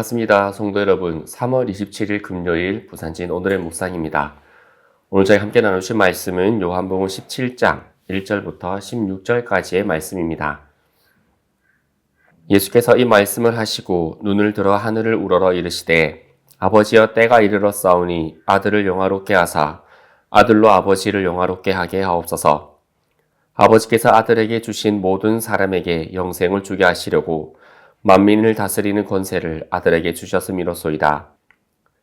반갑습니다. 성도 여러분, 3월 27일 금요일 부산진 오늘의 묵상입니다. 오늘 저희 함께 나누실 말씀은 요한복음 17장 1절부터 16절까지의 말씀입니다. 예수께서 이 말씀을 하시고 눈을 들어 하늘을 우러러 이르시되 아버지여 때가 이르렀사오니 아들을 영화롭게 하사 아들로 아버지를 영화롭게 하게 하옵소서. 아버지께서 아들에게 주신 모든 사람에게 영생을 주게 하시려고 만민을 다스리는 권세를 아들에게 주셨음이로소이다.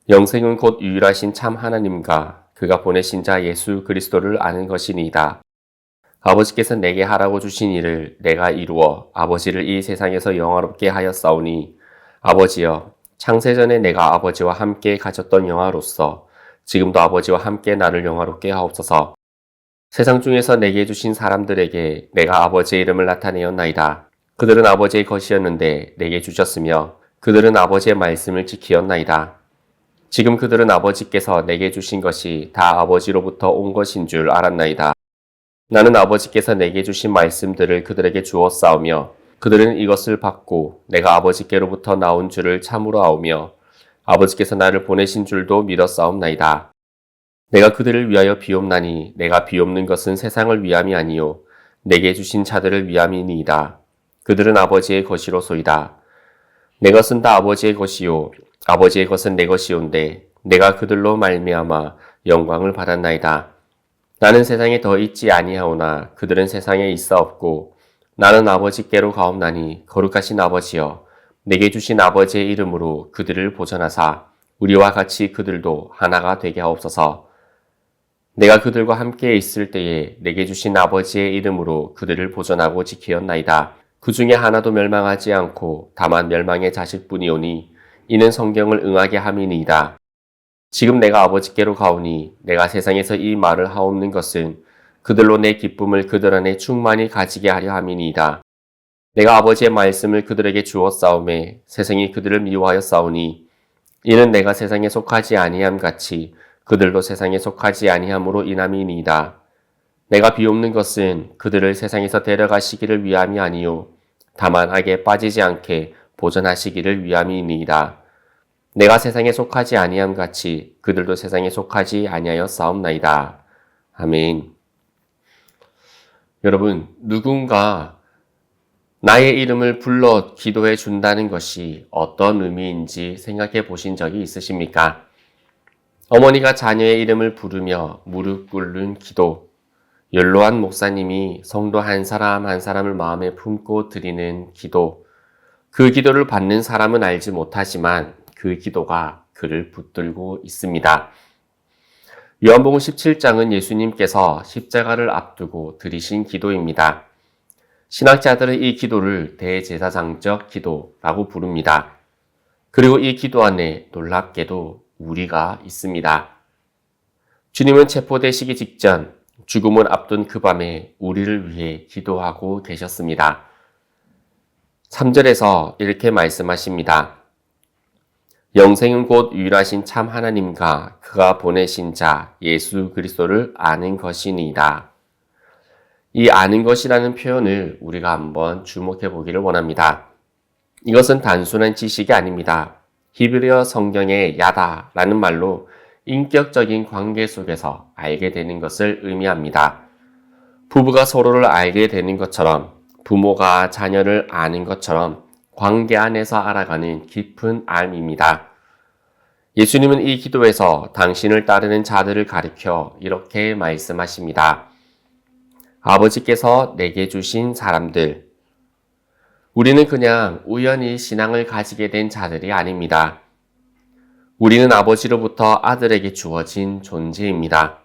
영생은 곧 유일하신 참 하나님과 그가 보내신 자 예수 그리스도를 아는 것이니이다. 아버지께서 내게 하라고 주신 일을 내가 이루어 아버지를 이 세상에서 영화롭게 하였사오니 아버지여 창세전에 내가 아버지와 함께 가졌던 영화로서 지금도 아버지와 함께 나를 영화롭게 하옵소서. 세상 중에서 내게 주신 사람들에게 내가 아버지의 이름을 나타내었나이다. 그들은 아버지의 것이었는데 내게 주셨으며 그들은 아버지의 말씀을 지키었나이다. 지금 그들은 아버지께서 내게 주신 것이 다 아버지로부터 온 것인 줄 알았나이다. 나는 아버지께서 내게 주신 말씀들을 그들에게 주었사오며 그들은 이것을 받고 내가 아버지께로부터 나온 줄을 참으로 아오며 아버지께서 나를 보내신 줄도 믿었사옵나이다. 내가 그들을 위하여 비옵나니 내가 비옵는 것은 세상을 위함이 아니요 내게 주신 자들을 위함이니이다. 그들은 아버지의 것이로소이다. 내 것은 다 아버지의 것이요 아버지의 것은 내 것이온데 내가 그들로 말미암아 영광을 받았나이다. 나는 세상에 더 있지 아니하오나 그들은 세상에 있사옵고 나는 아버지께로 가옵나니 거룩하신 아버지여 내게 주신 아버지의 이름으로 그들을 보전하사 우리와 같이 그들도 하나가 되게 하옵소서. 내가 그들과 함께 있을 때에 내게 주신 아버지의 이름으로 그들을 보전하고 지키었나이다. 그 중에 하나도 멸망하지 않고 다만 멸망의 자식뿐이오니 이는 성경을 응하게 함이니이다. 지금 내가 아버지께로 가오니 내가 세상에서 이 말을 하옵는 것은 그들로 내 기쁨을 그들 안에 충만히 가지게 하려 함이니이다. 내가 아버지의 말씀을 그들에게 주었사오매 세상이 그들을 미워하였사오니 이는 내가 세상에 속하지 아니함 같이 그들도 세상에 속하지 아니함으로 인함이니이다. 내가 비옵는 것은 그들을 세상에서 데려가시기를 위함이 아니요 다만 악에 빠지지 않게 보전하시기를 위함이니이다. 내가 세상에 속하지 아니함 같이 그들도 세상에 속하지 아니하였사옵나이다. 아멘. 여러분, 누군가 나의 이름을 불러 기도해 준다는 것이 어떤 의미인지 생각해 보신 적이 있으십니까? 어머니가 자녀의 이름을 부르며 무릎 꿇는 기도, 연로한 목사님이 성도 한 사람 한 사람을 마음에 품고 드리는 기도, 그 기도를 받는 사람은 알지 못하지만 그 기도가 그를 붙들고 있습니다. 요한복음 17장은 예수님께서 십자가를 앞두고 드리신 기도입니다. 신학자들은 이 기도를 대제사장적 기도라고 부릅니다. 그리고 이 기도 안에 놀랍게도 우리가 있습니다. 주님은 체포되시기 직전 죽음을 앞둔 그 밤에 우리를 위해 기도하고 계셨습니다. 3절에서 이렇게 말씀하십니다. 영생은 곧 유일하신 참 하나님과 그가 보내신 자 예수 그리스도를 아는 것이니이다. 이 아는 것이라는 표현을 우리가 한번 주목해 보기를 원합니다. 이것은 단순한 지식이 아닙니다. 히브리어 성경의 야다라는 말로 인격적인 관계 속에서 알게 되는 것을 의미합니다. 부부가 서로를 알게 되는 것처럼 부모가 자녀를 아는 것처럼 관계 안에서 알아가는 깊은 알입니다. 예수님은 이 기도에서 당신을 따르는 자들을 가리켜 이렇게 말씀하십니다. 아버지께서 내게 주신 사람들. 우리는 그냥 우연히 신앙을 가지게 된 자들이 아닙니다. 우리는 아버지로부터 아들에게 주어진 존재입니다.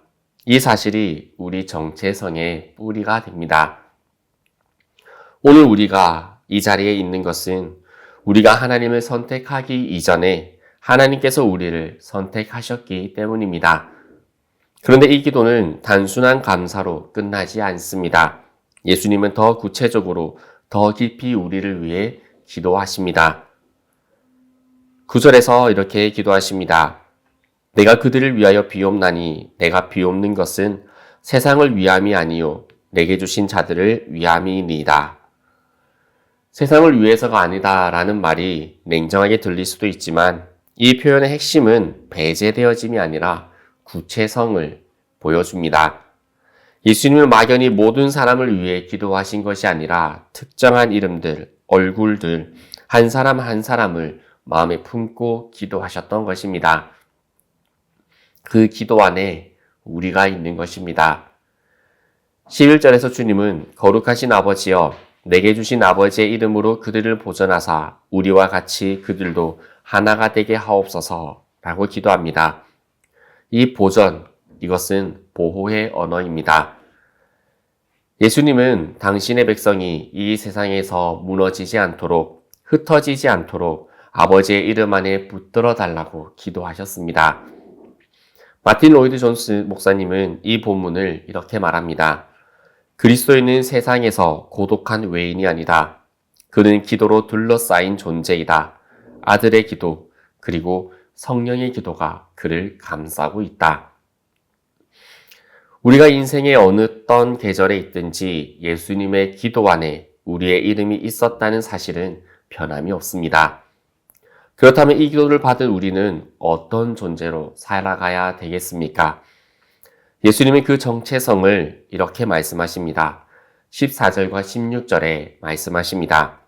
이 사실이 우리 정체성의 뿌리가 됩니다. 오늘 우리가 이 자리에 있는 것은 우리가 하나님을 선택하기 이전에 하나님께서 우리를 선택하셨기 때문입니다. 그런데 이 기도는 단순한 감사로 끝나지 않습니다. 예수님은 더 구체적으로 더 깊이 우리를 위해 기도하십니다. 9절에서 이렇게 기도하십니다. 내가 그들을 위하여 비옵나니 내가 비옵는 것은 세상을 위함이 아니요 내게 주신 자들을 위함이니이다. 세상을 위해서가 아니다라는 말이 냉정하게 들릴 수도 있지만 이 표현의 핵심은 배제되어짐이 아니라 구체성을 보여줍니다. 예수님은 막연히 모든 사람을 위해 기도하신 것이 아니라 특정한 이름들, 얼굴들, 한 사람 한 사람을 마음에 품고 기도하셨던 것입니다. 그 기도 안에 우리가 있는 것입니다. 11절에서 주님은 거룩하신 아버지여 내게 주신 아버지의 이름으로 그들을 보전하사 우리와 같이 그들도 하나가 되게 하옵소서 라고 기도합니다. 이 보전, 이것은 보호의 언어입니다. 예수님은 당신의 백성이 이 세상에서 무너지지 않도록, 흩어지지 않도록 아버지의 이름 안에 붙들어 달라고 기도하셨습니다. 마틴 로이드 존스 목사님은 이 본문을 이렇게 말합니다. 그리스도인은 세상에서 고독한 외인이 아니다. 그는 기도로 둘러싸인 존재이다. 아들의 기도, 그리고 성령의 기도가 그를 감싸고 있다. 우리가 인생의 어느 떤 계절에 있든지 예수님의 기도 안에 우리의 이름이 있었다는 사실은 변함이 없습니다. 그렇다면 이 기도를 받은 우리는 어떤 존재로 살아가야 되겠습니까? 예수님은 그 정체성을 이렇게 말씀하십니다. 14절과 16절에 말씀하십니다.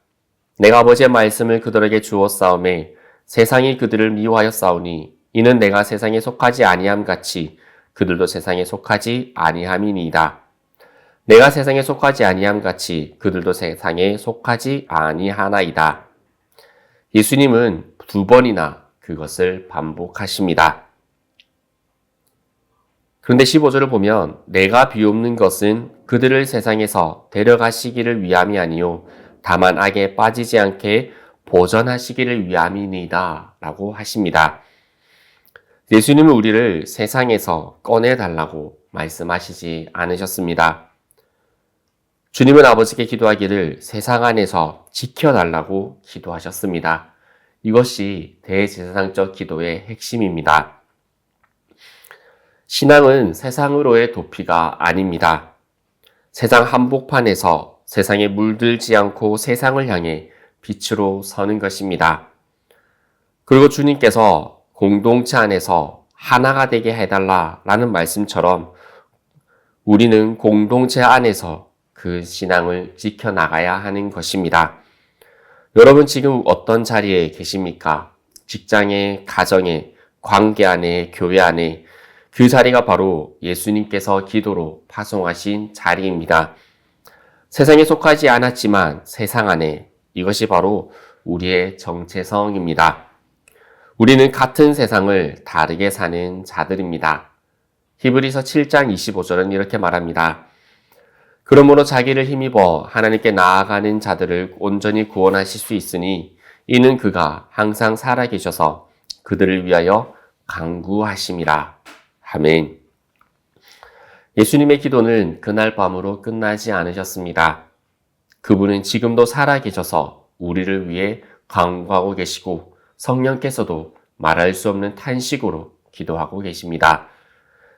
내가 아버지의 말씀을 그들에게 주었사오매 세상이 그들을 미워하였사오니 이는 내가 세상에 속하지 아니함 같이 그들도 세상에 속하지 아니함이니이다. 내가 세상에 속하지 아니함 같이 그들도 세상에 속하지 아니하나이다. 예수님은 2번이나 그것을 반복하십니다. 그런데 15절을 보면 내가 비옵는 것은 그들을 세상에서 데려가시기를 위함이 아니요 다만 악에 빠지지 않게 보전하시기를 위함이니이다 라고 하십니다. 예수님은 우리를 세상에서 꺼내달라고 말씀하시지 않으셨습니다. 주님은 아버지께 기도하기를 세상 안에서 지켜달라고 기도하셨습니다. 이것이 대제사장적 기도의 핵심입니다. 신앙은 세상으로의 도피가 아닙니다. 세상 한복판에서 세상에 물들지 않고 세상을 향해 빛으로 서는 것입니다. 그리고 주님께서 공동체 안에서 하나가 되게 해달라라는 말씀처럼 우리는 공동체 안에서 그 신앙을 지켜나가야 하는 것입니다. 여러분 지금 어떤 자리에 계십니까? 직장에, 가정에, 관계 안에, 교회 안에 그 자리가 바로 예수님께서 기도로 파송하신 자리입니다. 세상에 속하지 않았지만 세상 안에 이것이 바로 우리의 정체성입니다. 우리는 같은 세상을 다르게 사는 자들입니다. 히브리서 7장 25절은 이렇게 말합니다. 그러므로 자기를 힘입어 하나님께 나아가는 자들을 온전히 구원하실 수 있으니 이는 그가 항상 살아계셔서 그들을 위하여 간구하심이라. 아멘. 예수님의 기도는 그날 밤으로 끝나지 않으셨습니다. 그분은 지금도 살아계셔서 우리를 위해 간구하고 계시고 성령께서도 말할 수 없는 탄식으로 기도하고 계십니다.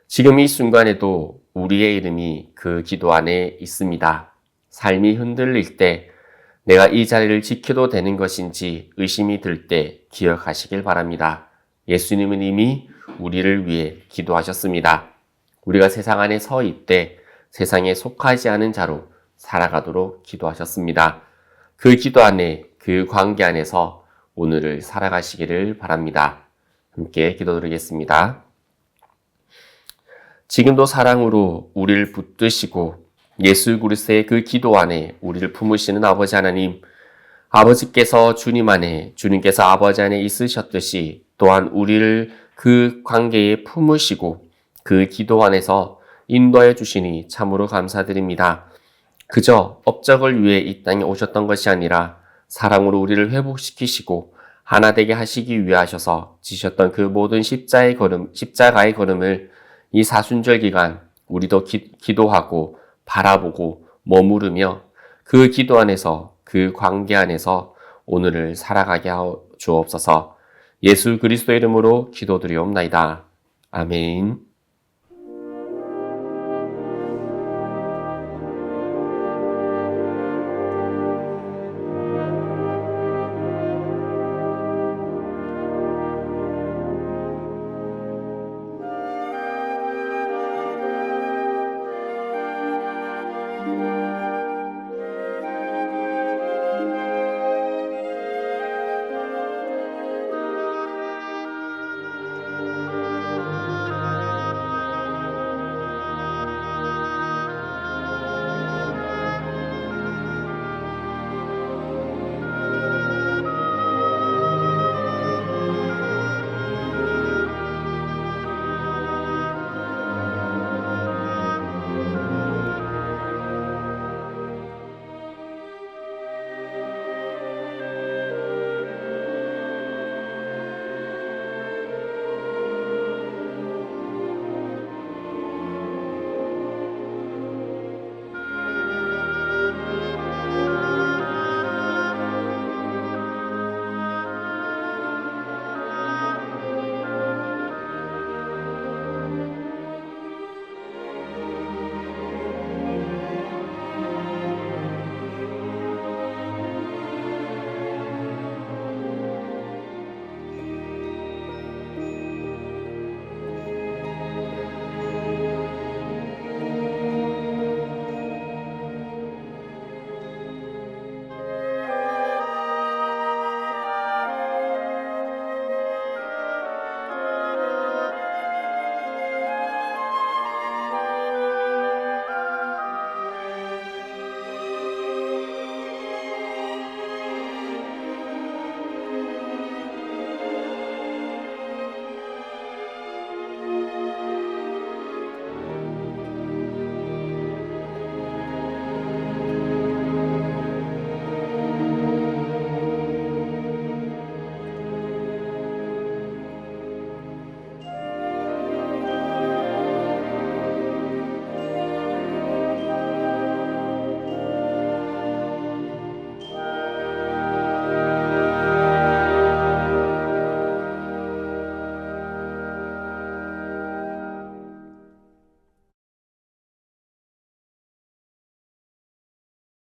지금 이 순간에도 우리의 이름이 그 기도 안에 있습니다. 삶이 흔들릴 때 내가 이 자리를 지켜도 되는 것인지 의심이 들 때 기억하시길 바랍니다. 예수님은 이미 우리를 위해 기도하셨습니다. 우리가 세상 안에 서 있되 세상에 속하지 않은 자로 살아가도록 기도하셨습니다. 그 기도 안에, 그 관계 안에서 오늘을 살아가시기를 바랍니다. 함께 기도드리겠습니다. 지금도 사랑으로 우리를 붙드시고 예수 그리스도의 그 기도 안에 우리를 품으시는 아버지 하나님, 아버지께서 주님 안에, 주님께서 아버지 안에 있으셨듯이 또한 우리를 그 관계에 품으시고 그 기도 안에서 인도하여 주시니 참으로 감사드립니다. 그저 업적을 위해 이 땅에 오셨던 것이 아니라 사랑으로 우리를 회복시키시고 하나 되게 하시기 위해 하셔서 지셨던 그 모든 십자가의 걸음을 이 사순절 기간 우리도 기도하고 바라보고 머무르며 그 기도 안에서 그 관계 안에서 오늘을 살아가게 하여 주옵소서. 예수 그리스도 이름으로 기도드리옵나이다. 아멘.